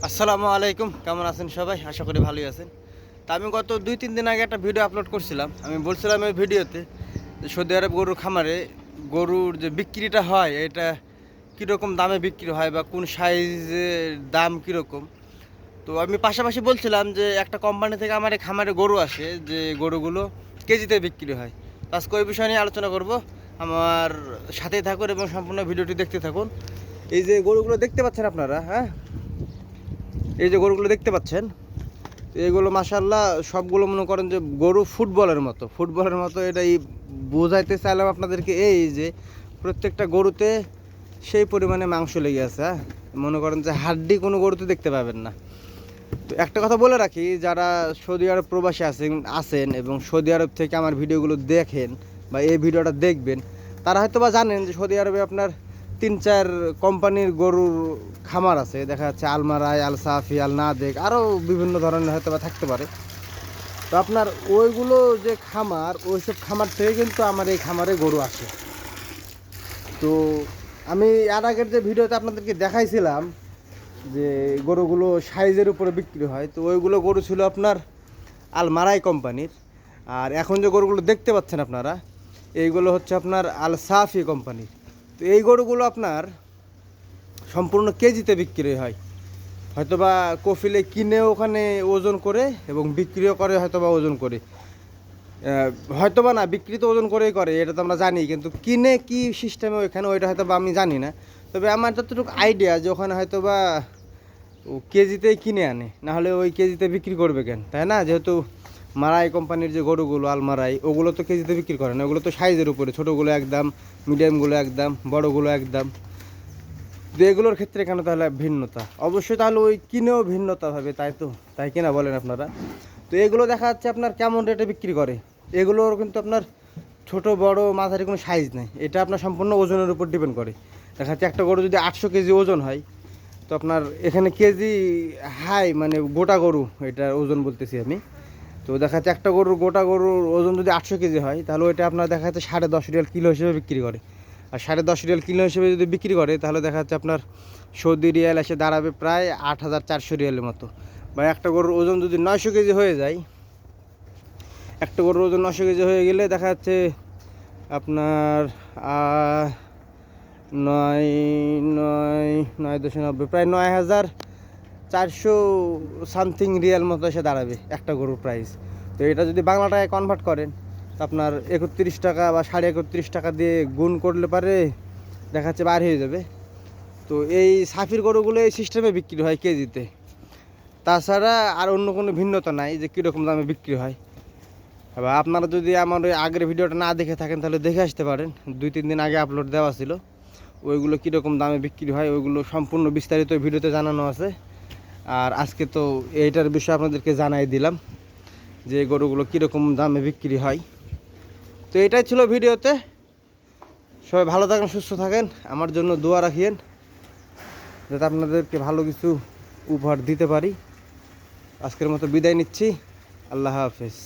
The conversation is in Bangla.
আসসালামু আলাইকুম, কেমন আছেন সবাই? আশা করি ভালোই আছেন। তা আমি গত 2-3 দিন আগে একটা ভিডিও আপলোড করছিলাম। আমি বলছিলাম এই ভিডিওতে যে সৌদি আরব গরুর খামারে গরুর যে বিক্রিটা হয় এটা কীরকম দামে বিক্রি হয় বা কোন সাইজের দাম কীরকম। তো আমি পাশাপাশি বলছিলাম যে একটা কোম্পানি থেকে আমার এই খামারে গরু আসে, যে গরুগুলো কেজিতে বিক্রি হয়। তো আজকে ওই বিষয় নিয়ে আলোচনা করব। আমার সাথেই থাকুন এবং সম্পূর্ণ ভিডিওটি দেখতে থাকুন। এই যে গরুগুলো দেখতে পাচ্ছেন আপনারা, হ্যাঁ, এই যে গরুগুলো দেখতে পাচ্ছেন, এগুলো মাশাআল্লাহ সবগুলো মনে করেন যে গরু ফুটবলের মতো এটাই বোঝাইতে চাইলাম আপনাদেরকে। এই যে প্রত্যেকটা গরুতে সেই পরিমাণে মাংস লেগে আছে, হ্যাঁ, মনে করেন যে হাড্ডি কোনো গরুতে দেখতে পাবেন না। তো একটা কথা বলে রাখি, যারা সৌদি আরব প্রবাসী আছেন এবং সৌদি আরব থেকে আমার ভিডিওগুলো দেখেন বা এই ভিডিওটা দেখবেন, তারা হয়তো বা জানেন যে সৌদি আরবে আপনার 3-4 কোম্পানির গরুর খামার আছে। দেখা যাচ্ছে আলমারাই, আল সাফি, আল নাদেক, আরও বিভিন্ন ধরনের হয়তো বা থাকতে পারে। তো আপনার ওইগুলো যে খামার, ওইসব খামার থেকে কিন্তু আমার এই খামারে গরু আসে। তো আমি এর আগের যে ভিডিওতে আপনাদেরকে দেখাইছিলাম যে গরুগুলো সাইজের উপরে বিক্রি হয়, তো ওইগুলো গরু ছিল আপনার আলমারাই কোম্পানির। আর এখন যে গরুগুলো দেখতে পাচ্ছেন আপনারা, এইগুলো হচ্ছে আপনার আল সাফি কোম্পানির। তো এই গরুগুলো আপনার সম্পূর্ণ কেজিতে বিক্রি হয়। হয়তোবা কফিলে কিনে ওখানে ওজন করে এবং বিক্রিও করে, হয়তোবা ওজন করে, হয়তোবা না, বিক্রি তো ওজন করেই করে, এটা তো আমরা জানি, কিন্তু কিনে কি সিস্টেমে ওইখানে ওইটা হয়তোবা আমি জানি না। তবে আমার যতটুকু আইডিয়া যে ওখানে হয়তোবা ও কেজিতেই কিনে আনে, নাহলে ওই কেজিতে বিক্রি করবে কেন, তাই না? যেহেতু মারাই কোম্পানির যে গরুগুলো আলমারাই, ওগুলো তো কেজিতে বিক্রি করে না, ওগুলো তো সাইজের উপরে, ছোটোগুলো একদম, মিডিয়ামগুলো একদম, বড়োগুলো একদম। তো এগুলোর ক্ষেত্রে কেন তাহলে ভিন্নতা? অবশ্যই তাহলে ওই কিনেও ভিন্নতা হবে, তাই কিনা বলেন আপনারা? তো এগুলো দেখা যাচ্ছে আপনার কেমন রেটে বিক্রি করে। এগুলোর কিন্তু আপনার ছোট বড় মাঝারি কোনো সাইজ নেই, এটা আপনার সম্পূর্ণ ওজনের উপর ডিপেন্ড করে। দেখা যাচ্ছে একটা গরু যদি 800 কেজি ওজন হয়, তো আপনার এখানে কেজি হাই মানে গোটা গরু, এটার ওজন বলতেছি আমি। তো দেখা যাচ্ছে একটা গোটা গরুর ওজন যদি 800 কেজি হয়, তাহলে ওইটা আপনার দেখা যাচ্ছে 10.5 রিয়াল কিলো হিসেবে বিক্রি করে। আর 10.5 রিয়াল কিলো হিসেবে যদি বিক্রি করে, তাহলে দেখা যাচ্ছে আপনার সৌদি রিয়াল এসে দাঁড়াবে প্রায় 8,400 রিয়ালের মতো। বা একটা গরুর ওজন যদি 900 কেজি হয়ে যায়, একটা গরুর ওজন 900 কেজি হয়ে গেলে দেখা যাচ্ছে আপনার নয় নয় 9 প্রায় 9,400 সামথিং রিয়াল মতো এসে দাঁড়াবে একটা গরুর প্রাইস। তো এটা যদি বাংলা টাকায় কনভার্ট করেন, তো আপনার 31 টাকা বা 31.5 টাকা দিয়ে গুণ করলে পারে দেখা যাচ্ছে বার হয়ে যাবে। তো এই সাফির গরুগুলো এই সিস্টেমে বিক্রি হয় কেজিতে। তাছাড়া আর অন্য কোনো ভিন্নতা নাই যে কীরকম দামে বিক্রি হয়। এবার আপনারা যদি আমার ওই আগের ভিডিওটা না দেখে থাকেন, তাহলে দেখে আসতে পারেন। 2-3 দিন আগে আপলোড দেওয়া ছিল, ওইগুলো কীরকম দামে বিক্রি হয় ওইগুলো সম্পূর্ণ বিস্তারিত ভিডিওতে জানানো আছে। আর আজকে তো এইটার বিষয়ে আপনাদেরকে জানাই দিলাম যে গরুগুলো কীরকম দামে বিক্রি হয়। তো এটাই ছিল ভিডিওতে। সবাই ভালো থাকেন, সুস্থ থাকেন, আমার জন্য দোয়া রাখিয়েন যাতে আপনাদেরকে ভালো কিছু উপহার দিতে পারি। আজকের মতো বিদায় নিচ্ছি। আল্লাহ হাফেজ।